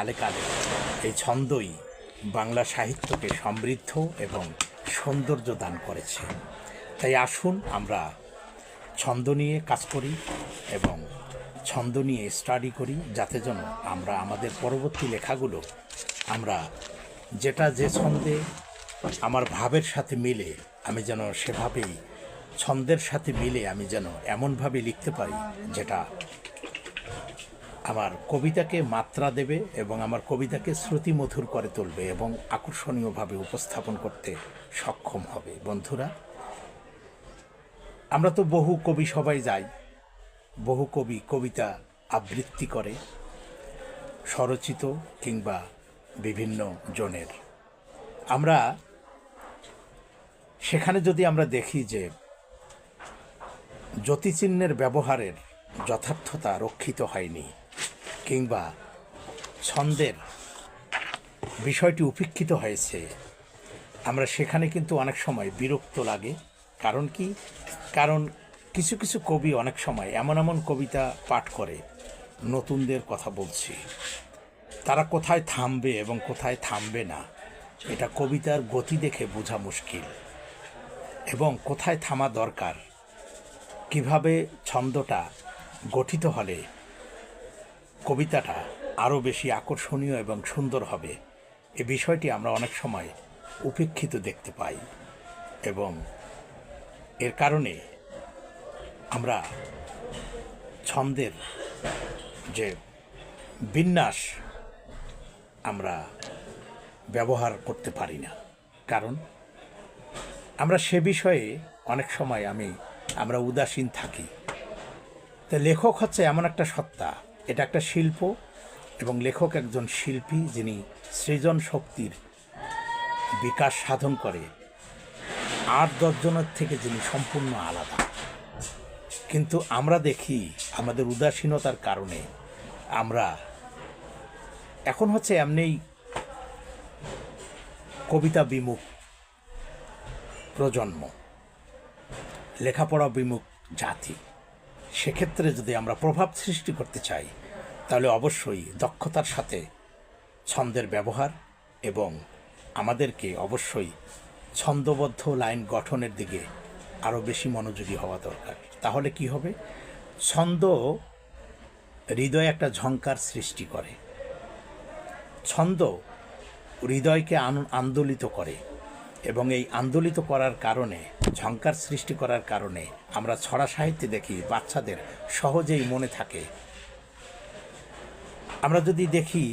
কালে কালে এই ছন্দই বাংলা সাহিত্যকে সমৃদ্ধ এবং সৌন্দর্য দান করেছে। তাই আসুন আমরা ছন্দ নিয়ে কাজ করি এবং ছন্দ নিয়ে স্টাডি করি, যাতে যেন আমরা আমাদের পরবর্তী লেখাগুলো আমরা যেটা যে ছন্দে আমার ভাবের সাথে মিলে আমি যেন সেভাবেই ছন্দের সাথে মিলে আমি যেন এমনভাবে লিখতে পারি যেটা আমার কবিতাকে মাত্রা দেবে এবং আমার কবিতাকে শ্রুতিমধুর করে তুলবে এবং আকর্ষণীয়ভাবে উপস্থাপন করতে সক্ষম হবে। বন্ধুরা, আমরা তো বহু কবি সবাই যাই, বহু কবি কবিতা আবৃত্তি করে, স্বরচিত কিংবা বিভিন্ন জনের। আমরা সেখানে যদি আমরা দেখি যে জ্যোতিচিহ্নের ব্যবহারের যথার্থতা রক্ষিত হয়নি কিংবা ছন্দের বিষয়টি উপেক্ষিত হয়েছে, আমরা সেখানে কিন্তু অনেক সময় বিরক্ত লাগে। কারণ কি? কারণ কিছু কিছু কবি অনেক সময় এমন এমন কবিতা পাঠ করে, নতুনদের কথা বলছি, তারা কোথায় থামবে এবং কোথায় থামবে না এটা কবিতার গতি দেখে বোঝা মুশকিল, এবং কোথায় থামা দরকার, কিভাবে ছন্দটা গঠিত হলে কবিতাটা আরও বেশি আকর্ষণীয় এবং সুন্দর হবে, এ বিষয়টি আমরা অনেক সময় উপেক্ষিত দেখতে পাই। এবং এর কারণে আমরা ছন্দের যে বিন্যাস আমরা ব্যবহার করতে পারি না, কারণ আমরা সে বিষয়ে অনেক সময় আমরা উদাসীন থাকি। তো লেখক হচ্ছে এমন একটা সত্তা, এটা একটা শিল্প, এবং লেখক একজন শিল্পী যিনি সৃজন শক্তির বিকাশ সাধন করে 8-10 জনের থেকে যিনি সম্পূর্ণ আলাদা। কিন্তু আমরা দেখি আমাদের উদাসীনতার কারণে আমরা এখন হচ্ছে এমনিই কবিতা বিমুখ প্রজন্ম, লেখাপড়া বিমুখ জাতি। সেক্ষেত্রে যদি আমরা প্রভাব সৃষ্টি করতে চাই, তাহলে অবশ্যই দক্ষতার সাথে ছন্দের ব্যবহার এবং আমাদেরকে অবশ্যই ছন্দবদ্ধ লাইন গঠনের দিকে আরও বেশি মনোযোগী হওয়া দরকার। তাহলে কি হবে? ছন্দ হৃদয়ে একটা ঝংকার সৃষ্টি করে, ছন্দ হৃদয়কে আন্দোলিত করে, এবং এই আন্দোলিত করার কারণে, ঝংকার সৃষ্টি করার কারণে আমরা ছড়া সাহিত্যে দেখি বাচ্চাদের সহজেই মনে থাকে। আমরা যদি দেখি